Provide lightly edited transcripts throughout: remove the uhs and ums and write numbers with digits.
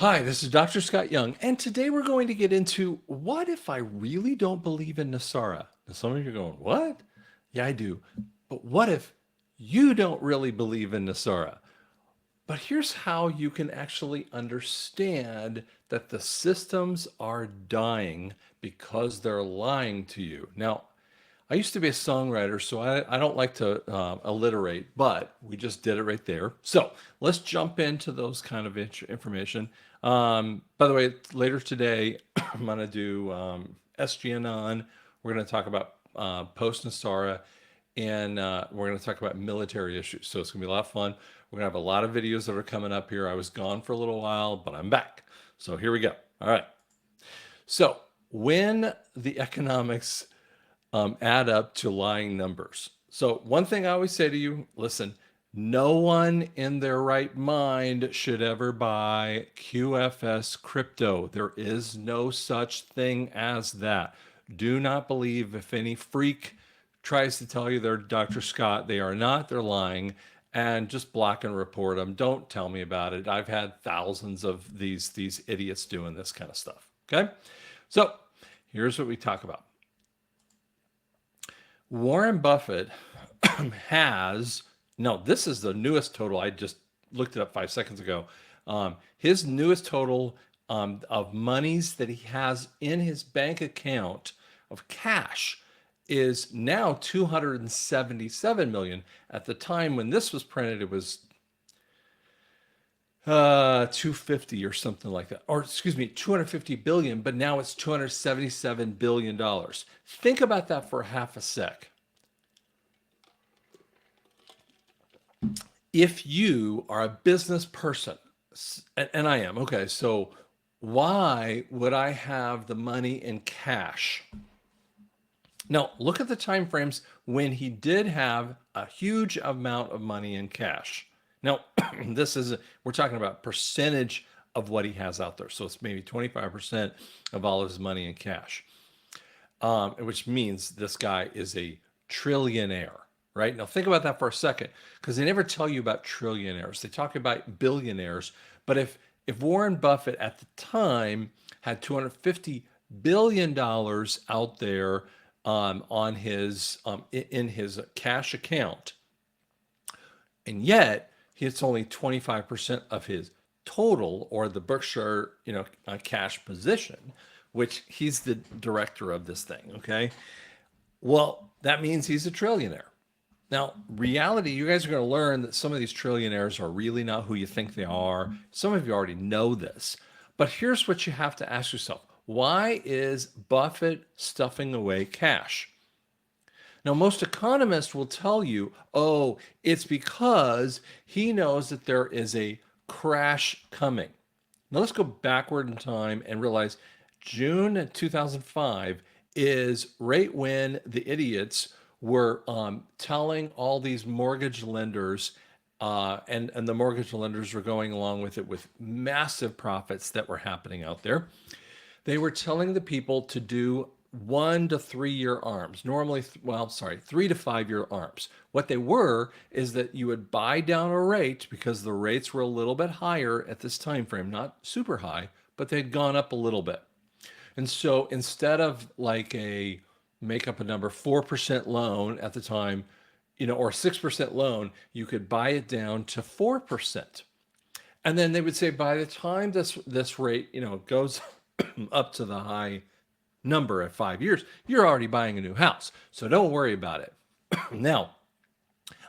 Hi, this is Dr. Scott Young, and today we're going to get into what if I really don't believe in NESARA? Now, some of you are going, what? Yeah, I do. But what if you don't really believe in NESARA? But here's how you can actually understand that the systems are dying because they're lying to you. Now, I used to be a songwriter, so I don't like to alliterate, but we just did it right there. So let's jump into those kind of information. By the way, later today, I'm going to do SGN on. We're going to talk about post Nasara, and we're going to talk about military issues. So it's going to be a lot of fun. We're going to have a lot of videos that are coming up here. I was gone for a little while, but I'm back. So here we go. All right. So when the economics add up to lying numbers. So, one thing I always say to you, listen, no one in their right mind should ever buy QFS crypto. There is no such thing as that. Do not believe if any freak tries to tell you they're Dr. Scott. They are not, they're lying. And just block and report them. Don't tell me about it. I've had thousands of these idiots doing this kind of stuff. Okay? So, here's what we talk about. Warren Buffett has, no, this is the newest total. I just looked it up 5 seconds ago. His newest total of monies that he has in his bank account of cash is now 277 million. At the time when this was printed, it was 250 or something like that, or excuse me, 250 billion, but now it's 277 billion dollars. Think about that for half a sec. If you are a business person, and I am, okay, so why would I have the money in cash? Now, look at the time frames when he did have a huge amount of money in cash. Now, we're talking about percentage of what he has out there. So it's maybe 25% of all of his money in cash, which means this guy is a trillionaire, right? Now, think about that for a second, because they never tell you about trillionaires. They talk about billionaires. But if Warren Buffett at the time had $250 billion out there on his in his cash account, and yet it's only 25% of his total, or the Berkshire cash position, which he's the director of this thing. Okay, well, that means he's a trillionaire. Now, reality, you guys are going to learn that some of these trillionaires are really not who you think they are. Some of you already know this. But here's what you have to ask yourself. Why is Buffett stuffing away cash? Now, most economists will tell you, oh, it's because he knows that there is a crash coming. Now, let's go backward in time and realize June 2005 is right when the idiots were telling all these mortgage lenders, and the mortgage lenders were going along with it with massive profits that were happening out there. They were telling the people to do 1 to 3 year arms, normally, 3 to 5 year arms. What they were is that you would buy down a rate because the rates were a little bit higher at this time frame, not super high, but they'd gone up a little bit. And so instead of like make up a number, 4% loan at the time, or 6% loan, you could buy it down to 4%. And then they would say, by the time this rate, goes up to the high number at 5 years, you're already buying a new house. So don't worry about it. Now,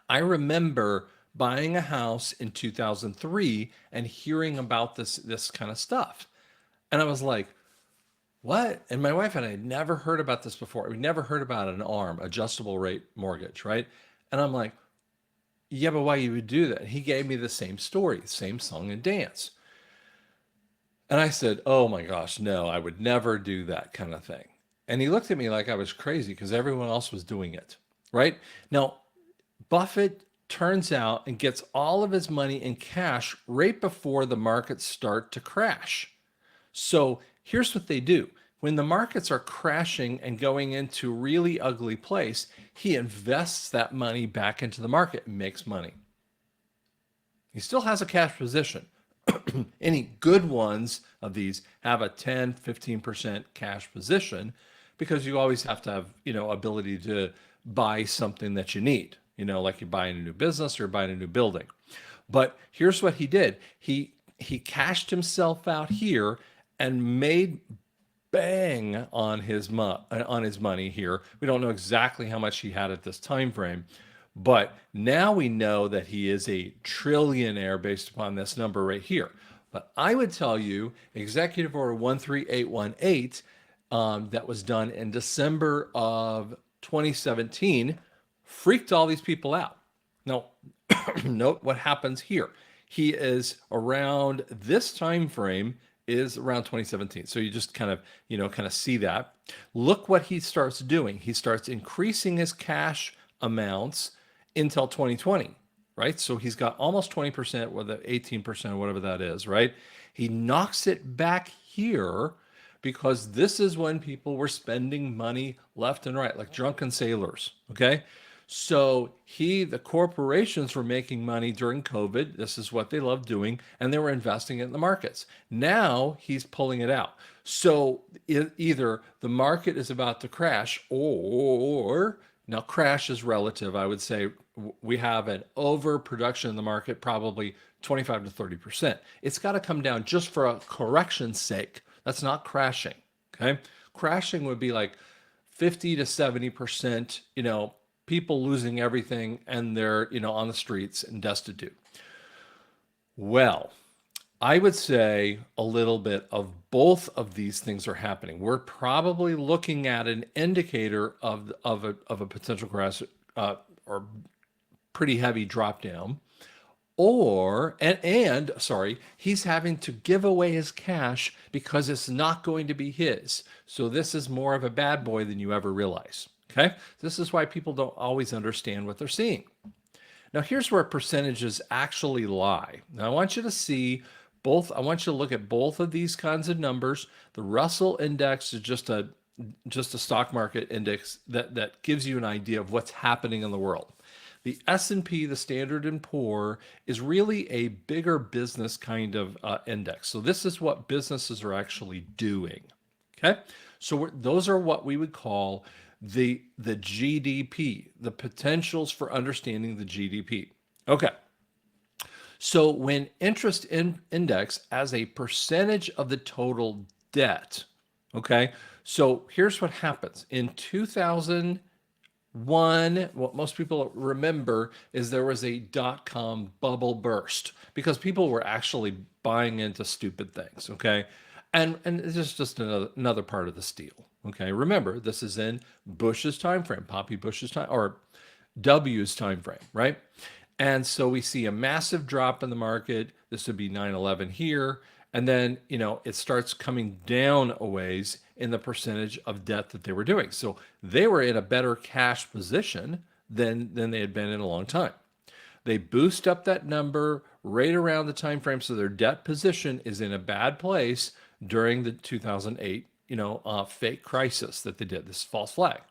I remember buying a house in 2003 and hearing about this kind of stuff. And I was like, what? And my wife and I had never heard about this before. We never heard about an ARM, adjustable rate mortgage, right? And I'm like, yeah, but why you would do that? And he gave me the same story, same song and dance. And I said, oh my gosh, no, I would never do that kind of thing. And he looked at me like I was crazy because everyone else was doing it, right? Now, Buffett turns out and gets all of his money in cash right before the markets start to crash. So here's what they do. When the markets are crashing and going into a really ugly place, he invests that money back into the market and makes money. He still has a cash position, any good ones of these have a 10, 15% cash position, because you always have to have, ability to buy something that you need, like you're buying a new business or buying a new building. But here's what he did. He cashed himself out here and made bang on his money here. We don't know exactly how much he had at this time frame, but now we know that he is a trillionaire based upon this number right here. But I would tell you, Executive Order 13818, that was done in December of 2017, freaked all these people out. Now, note what happens here. He is around this time frame is around 2017. So you just kind of see that. Look what he starts doing. He starts increasing his cash amounts until 2020, right? So he's got almost 20%, or the 18%, or whatever that is, right? He knocks it back here because this is when people were spending money left and right, like drunken sailors, okay? So the corporations were making money during COVID. This is what they love doing, and they were investing it in the markets. Now he's pulling it out. So either the market is about to crash, or now crash is relative. I would say we have an overproduction in the market, probably 25 to 30%. It's got to come down just for a correction's sake. That's not crashing. Okay, crashing would be like 50 to 70%. People losing everything, and they're on the streets and destitute. Well, I would say a little bit of both of these things are happening. We're probably looking at an indicator of a potential crash, or pretty heavy drop down, or sorry, he's having to give away his cash because it's not going to be his. So this is more of a bad boy than you ever realize. Okay, this is why people don't always understand what they're seeing. Now, here's where percentages actually lie. Now, I want you to see both. I want you to look at both of these kinds of numbers. The Russell index is just a stock market index that gives you an idea of what's happening in the world. The S&P, the Standard and Poor, is really a bigger business kind of index. So this is what businesses are actually doing. Okay, so those are what we would call the GDP, the potentials for understanding the GDP. Okay. So when interest index as a percentage of the total debt, okay, so here's what happens. In 2001, what most people remember is there was a dot-com bubble burst because people were actually buying into stupid things, okay? And it's just another part of the steal. Okay, remember, this is in Bush's time frame, Poppy Bush's time, or W's time frame, right? And so we see a massive drop in the market. This would be 9/11 here. And then, it starts coming down a ways in the percentage of debt that they were doing. So they were in a better cash position than they had been in a long time. They boost up that number right around the time frame. So their debt position is in a bad place during the 2008 fake crisis that they did, this false flag.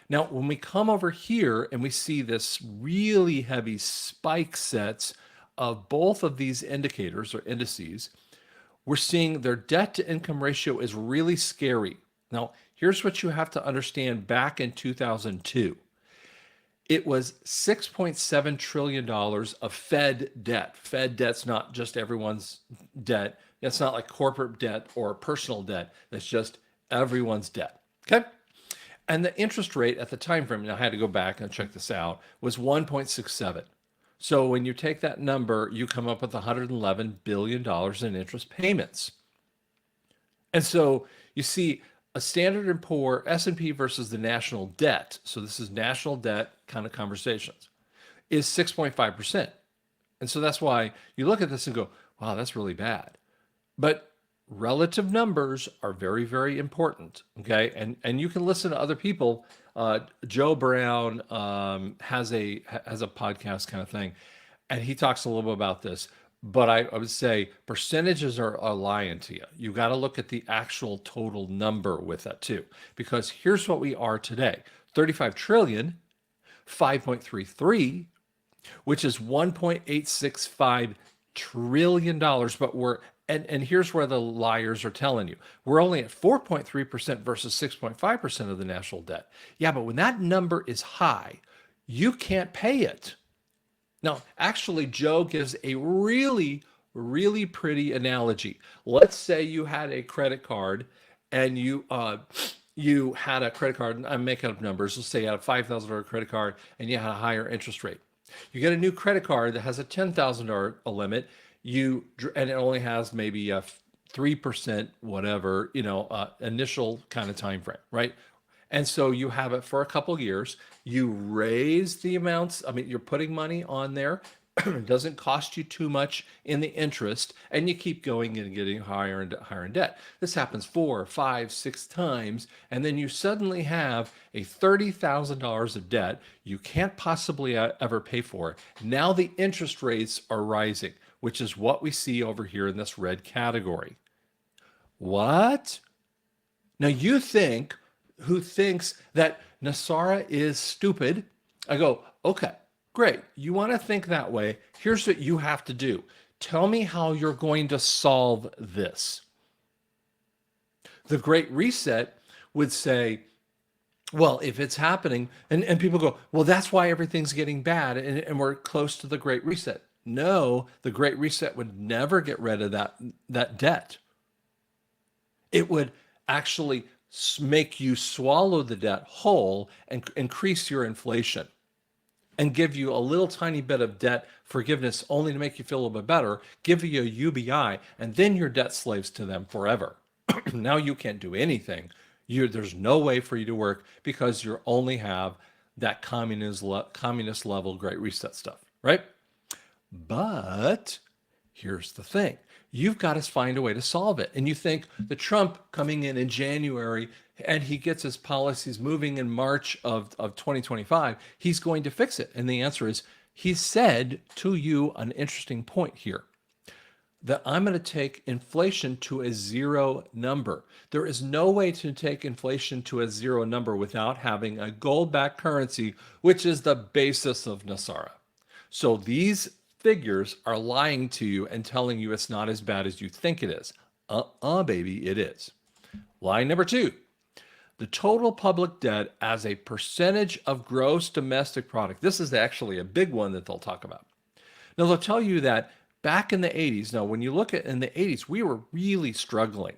Now, when we come over here and we see this really heavy spike sets of both of these indicators or indices, we're seeing their debt to income ratio is really scary. Now, here's what you have to understand. Back in 2002, it was $6.7 trillion of Fed debt. Fed debt's not just everyone's debt. It's not like corporate debt or personal debt. That's just everyone's debt. Okay? And the interest rate at the time frame, now I had to go back and check this out, was 1.67. So when you take that number, you come up with $111 billion in interest payments. And so you see a Standard & Poor, S&P versus the national debt, so this is national debt kind of conversations, is 6.5%. And so that's why you look at this and go, wow, that's really bad. But relative numbers are very, very important, okay? And you can listen to other people. Joe Brown has a podcast kind of thing, and he talks a little bit about this. But I would say percentages are lying to you. You got to look at the actual total number with that too, because here's what we are today: 35 trillion, 5.33, which is 1.865 trillion, but and here's where the liars are telling you. We're only at 4.3% versus 6.5% of the national debt. Yeah, but when that number is high, you can't pay it. Now, actually, Joe gives a really, really pretty analogy. Let's say you had a credit card and you had a credit card, and I'm making up numbers. Let's say you had a $5,000 credit card and you had a higher interest rate. You get a new credit card that has a $10,000 limit. And it only has maybe a 3% whatever, initial kind of time frame, right? And so you have it for a couple years. You raise the amounts. I mean, you're putting money on there. It doesn't cost you too much in the interest, and you keep going and getting higher and higher in debt. This happens 4, 5, 6 times, and then you suddenly have a $30,000 of debt you can't possibly ever pay for. Now the interest rates are rising, which is what we see over here in this red category. What? Now who thinks that NESARA is stupid? I go, okay, great. You want to think that way. Here's what you have to do. Tell me how you're going to solve this. The Great Reset would say, well, if it's happening, and people go, well, that's why everything's getting bad and we're close to the Great Reset. No, the Great Reset would never get rid of that debt. It would actually make you swallow the debt whole and increase your inflation and give you a little tiny bit of debt forgiveness only to make you feel a little bit better, give you a UBI, and then you're debt slaves to them forever. Now you can't do anything. There's no way for you to work because you only have that communist level Great Reset stuff, right? But here's the thing. You've got to find a way to solve it. And you think the Trump coming in January and he gets his policies moving in March of 2025, he's going to fix it. And the answer is, he said to you an interesting point here, that I'm going to take inflation to a zero number. There is no way to take inflation to a zero number without having a gold-backed currency, which is the basis of NESARA. So these figures are lying to you and telling you it's not as bad as you think it is. Baby, it is. Lie number 2, the total public debt as a percentage of gross domestic product. This is actually a big one that they'll talk about. Now, they'll tell you that back in the 80s, now when you look at in the 80s, we were really struggling.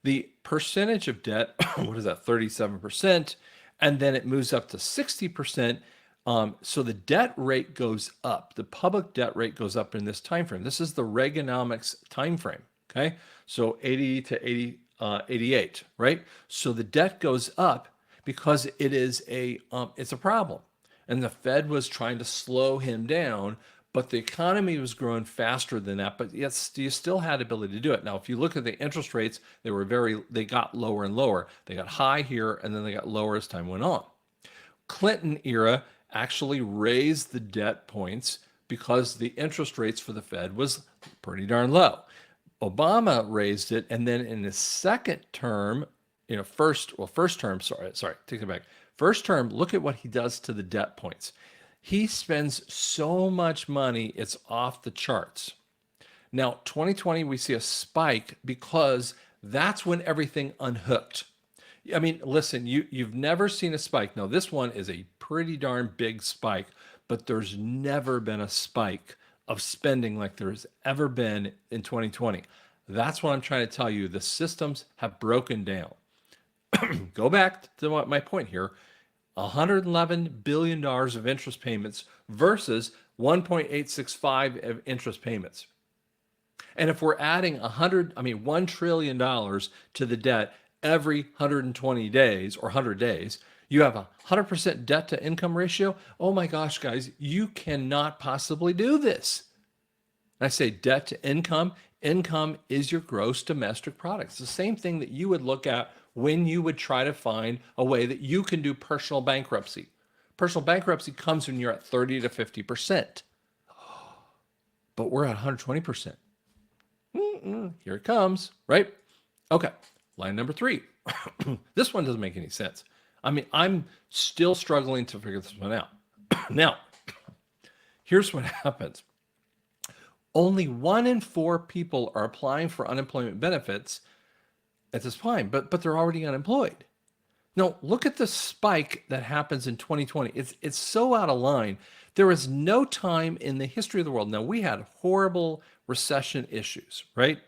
The percentage of debt, what is that, 37%, and then it moves up to 60%. So the debt rate goes up. The public debt rate goes up in this time frame. This is the Reaganomics time frame. Okay, so 80 to 88, right? So the debt goes up because it's a problem, and the Fed was trying to slow him down, but the economy was growing faster than that. But yes, you still had ability to do it. Now, if you look at the interest rates, they got lower and lower. They got high here, and then they got lower as time went on. Clinton era actually raised the debt points because the interest rates for the Fed was pretty darn low. Obama raised it, and then in his second term, first term, take it back. First term, look at what he does to the debt points. He spends so much money, it's off the charts. Now, 2020, we see a spike because that's when everything unhooked. I mean, listen, you've never seen a spike. Now, this one is a pretty darn big spike, but there's never been a spike of spending like there's ever been in 2020. That's what I'm trying to tell you. The systems have broken down. Go back to my point here. $111 billion of interest payments versus 1.865 of interest payments. And if we're adding $1 trillion to the debt every 120 days or 100 days, you have a 100% debt to income ratio. Oh my gosh, guys, you cannot possibly do this. I say debt to income. Income is your gross domestic product. It's the same thing that you would look at when you would try to find a way that you can do personal bankruptcy. Personal bankruptcy comes when you're at 30 to 50%. But we're at 120%. Here it comes, right? Okay, line number 3. This one doesn't make any sense. I mean, I'm still struggling to figure this one out. Now, here's what happens. Only 1 in 4 people are applying for unemployment benefits at this point, but they're already unemployed. Now, look at the spike that happens in 2020. It's so out of line. There is no time in the history of the world. Now, we had horrible recession issues, right?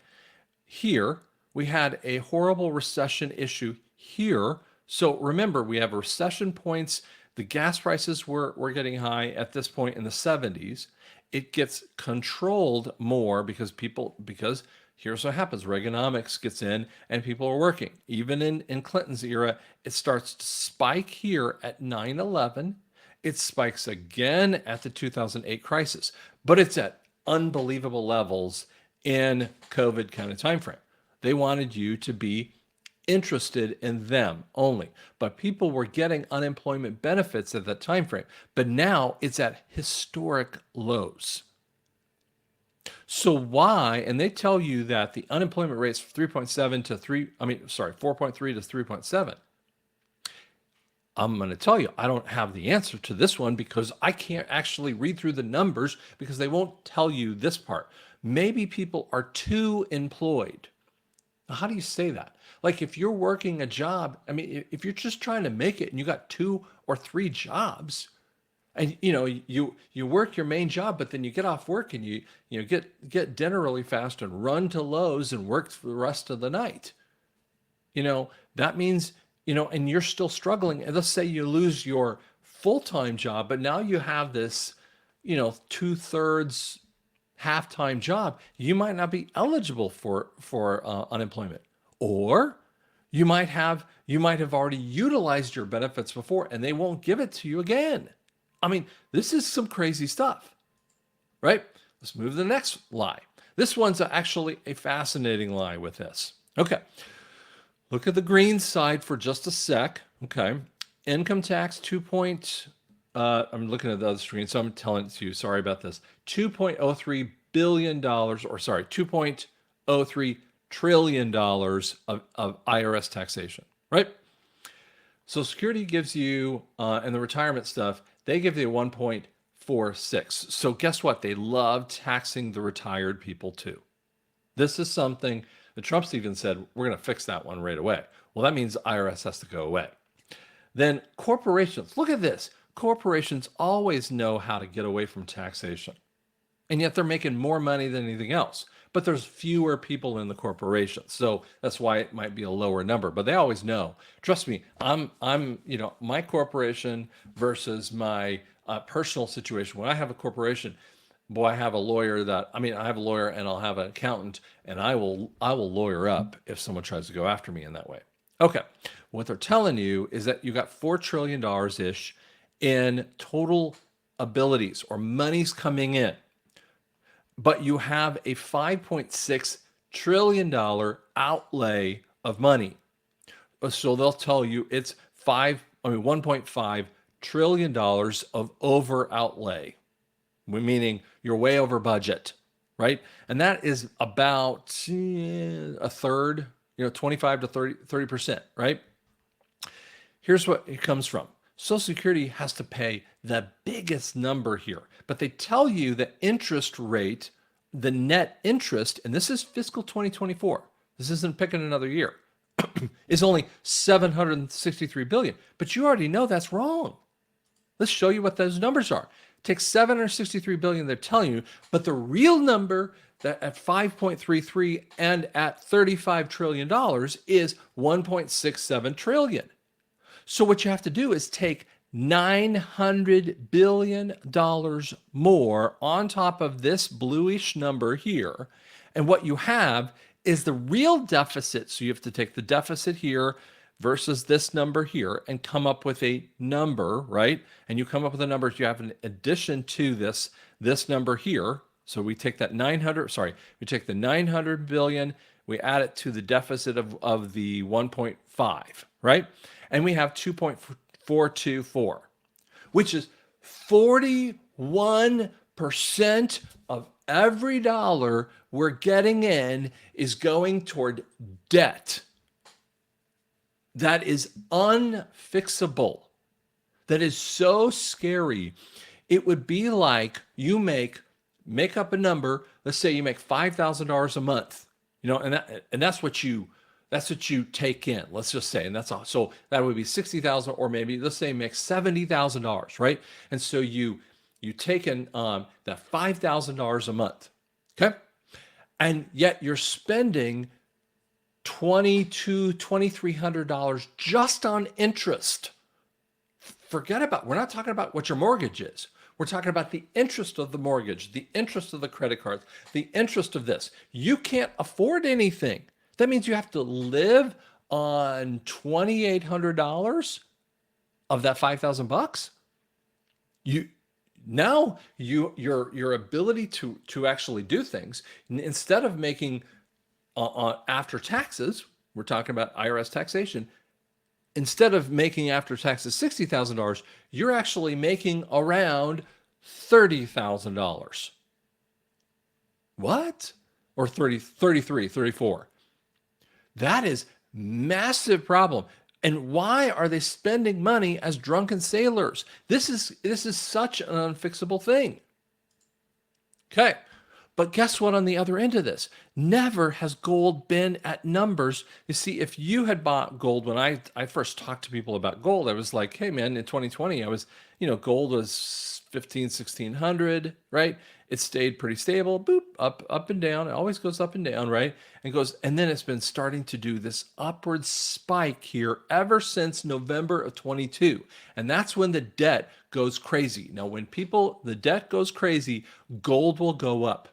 Here, we had a horrible recession issue here. So remember, we have recession points. The gas prices were getting high at this point in the 70s. It gets controlled more because here's what happens. Reaganomics gets in and people are working. Even in Clinton's era, it starts to spike here at 9/11. It spikes again at the 2008 crisis, but it's at unbelievable levels in COVID kind of time frame. They wanted you to be interested in them only, but people were getting unemployment benefits at that time frame. But now it's at historic lows. So why? And they tell you that the unemployment rate's 3.7 to 3, 4.3 to 3.7. I'm going to tell you, I don't have the answer to this one because I can't actually read through the numbers because they won't tell you this part. Maybe people are too employed. Now, how do you say that? Like if you're working a job, if you're just trying to make it and you got 2 or 3 jobs, and you work your main job, but then you get off work and you get dinner really fast and run to Lowe's and work for the rest of the night. That means, and you're still struggling. And let's say you lose your full-time job, but now you have this, 2/3 half-time job. You might not be eligible for unemployment, or you might have already utilized your benefits before, and they won't give it to you again. This is some crazy stuff, right? Let's move to the next lie. This one's actually a fascinating lie with this. Okay. Look at the green side for just a sec. Okay. Income tax, I'm looking at the other screen, so I'm telling it to you. Sorry about this. $2.03 billion, $2.03 trillion of IRS taxation, right? Social Security gives you, and the retirement stuff, they give you 1.46. So guess what? They love taxing the retired people too. This is something that Trump's even said, we're going to fix that one right away. Well, that means IRS has to go away. Then corporations, look at this. Corporations always know how to get away from taxation. And yet they're making more money than anything else. But there's fewer people in the corporation. So that's why it might be a lower number. But they always know. Trust me, I'm my corporation versus my personal situation. When I have a corporation, boy, I have a lawyer I have a lawyer and I'll have an accountant, and I will lawyer up if someone tries to go after me in that way. Okay. What they're telling you is that you got $4 trillion-ish in total abilities or monies coming in, but you have a $5.6 trillion outlay of money. So they'll tell you it's $1.5 trillion of over outlay, meaning you're way over budget, right? And that is about a third, 25 to 30%, right? Here's what it comes from. Social Security has to pay the biggest number here, but they tell you the interest rate, the net interest, and this is fiscal 2024. This isn't picking another year, is only $763 billion. But you already know that's wrong. Let's show you what those numbers are. Take $763 billion they're telling you, but the real number that at 5.33 and at $35 trillion is $1.67 trillion. So what you have to do is take $900 billion more on top of this bluish number here. And what you have is the real deficit. So you have to take the deficit here versus this number here and come up with a number, right? And you come up with a number, you have an addition to this number here. So we take that we take the 900 billion, we add it to the deficit of the 1.5, right? And we have 2.424, which is 41% of every dollar we're getting in is going toward debt. That is unfixable. That is so scary. It would be like you make up a number, let's say you make $5,000 a month, and that's what you take in. Let's just say, and that's all. So that would be 60,000, or maybe let's say you make $70,000, right? And so you take in that $5,000 a month, okay, and yet you're spending $2,300 just on interest. We're not talking about what your mortgage is. We're talking about the interest of the mortgage, the interest of the credit cards, the interest of this. You can't afford anything. That means you have to live on $2,800 of that $5,000. Your ability to actually do things, instead of making after taxes, we're talking about IRS taxation. Instead of making after taxes $60,000, you're actually making around $30,000. What? Or 30, 33, 34. That is massive problem. And why are they spending money as drunken sailors? This is such an unfixable thing. Okay. But guess what on the other end of this? Never has gold been at numbers. You see, if you had bought gold, when I first talked to people about gold, I was like, hey man, in 2020, gold was 1600, right? It stayed pretty stable, boop, up and down. It always goes up and down, right? And then it's been starting to do this upward spike here ever since November of 22. And that's when the debt goes crazy. Now, when the debt goes crazy, gold will go up.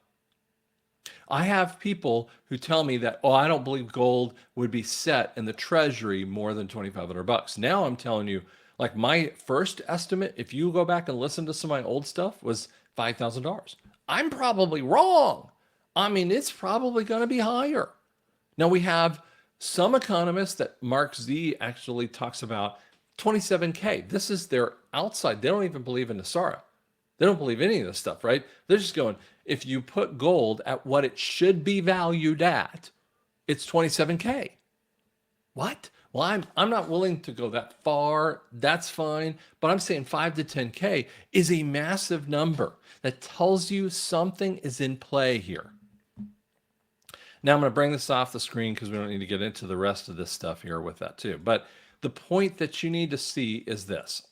I have people who tell me that, I don't believe gold would be set in the treasury more than $2,500. Now I'm telling you, like my first estimate, if you go back and listen to some of my old stuff, was $5,000. I'm probably wrong. I mean, it's probably going to be higher. Now we have some economists that Mark Z actually talks about 27K. This is their outside. They don't even believe in NESARA. They don't believe any of this stuff, right? They're just going, if you put gold at what it should be valued at, it's 27K. What? Well, I'm not willing to go that far. That's fine. But I'm saying 5 to 10K is a massive number that tells you something is in play here. Now I'm going to bring this off the screen because we don't need to get into the rest of this stuff here with that too. But the point that you need to see is this.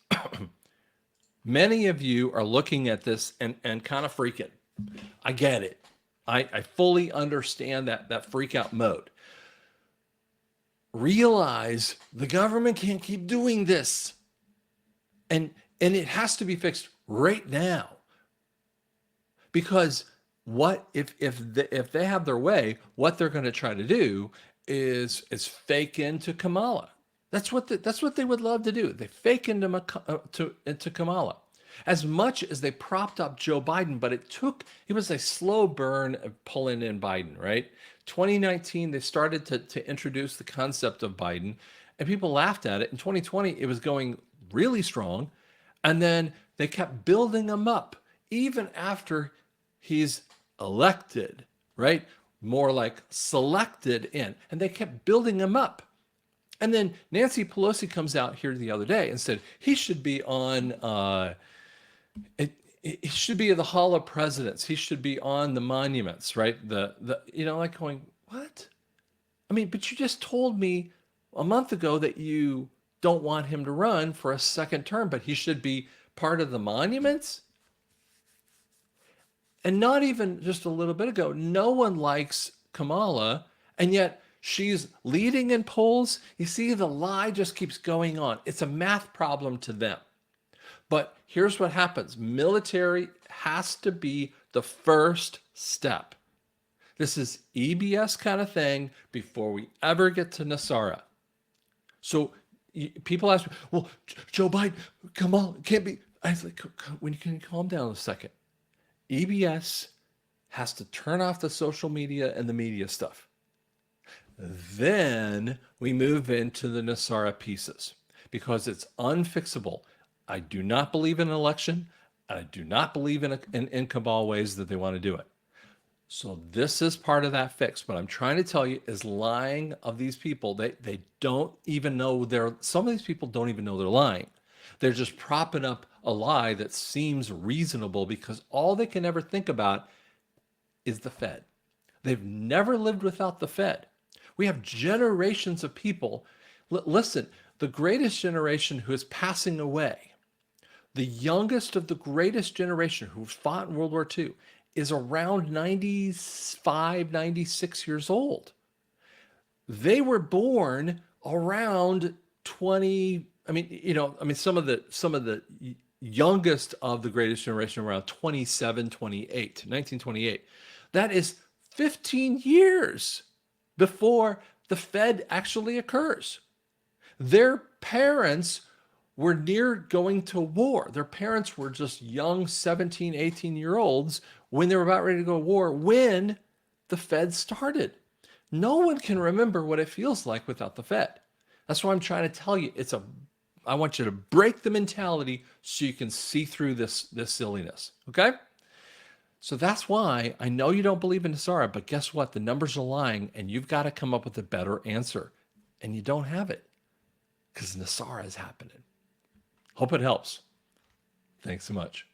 Many of you are looking at this and kind of freaking. I get it. I fully understand that freak out mode. Realize the government can't keep doing this. And it has to be fixed right now. Because what if they have their way, what they're going to try to do is fake into Kamala. That's what they would love to do. They fake into Kamala. As much as they propped up Joe Biden, but it was a slow burn of pulling in Biden, right? 2019, they started to introduce the concept of Biden, and people laughed at it. In 2020, it was going really strong, and then they kept building him up, even after he's elected, right? More like selected in, and they kept building him up. And then Nancy Pelosi comes out here the other day and said he should be on, he should be in the Hall of Presidents. He should be on the monuments, right? Like going, what? I mean, but you just told me a month ago that you don't want him to run for a second term, but he should be part of the monuments? And not even just a little bit ago, no one likes Kamala, and yet she's leading in polls. You see, the lie just keeps going on. It's a math problem to them. But here's what happens. Military has to be the first step. This is EBS kind of thing before we ever get to NESARA. So people ask me, well, Joe Biden, Kamala, can't be. I was like, when you can calm down a second. EBS has to turn off the social media and the media stuff. Then we move into the NESARA pieces because it's unfixable. I do not believe in an election. I do not believe in cabal ways that they want to do it. So this is part of that fix. What I'm trying to tell you is lying of these people. They don't even know some of these people don't even know they're lying. They're just propping up a lie that seems reasonable because all they can ever think about is the Fed. They've never lived without the Fed. We have generations of people. Listen, the greatest generation who is passing away, the youngest of the greatest generation who fought in World War II, is around 95, 96 years old. They were born around 20. Some of the youngest of the greatest generation around 27, 28, 1928. That is 15 years before the Fed actually occurs. Their parents were near going to war. Their parents were just young 17, 18-year-olds when they were about ready to go to war when the Fed started. No one can remember what it feels like without the Fed. That's why I'm trying to tell you, I want you to break the mentality so you can see through this silliness. Okay? So that's why I know you don't believe in NESARA, but guess what? The numbers are lying, and you've got to come up with a better answer. And you don't have it because NESARA is happening. Hope it helps. Thanks so much.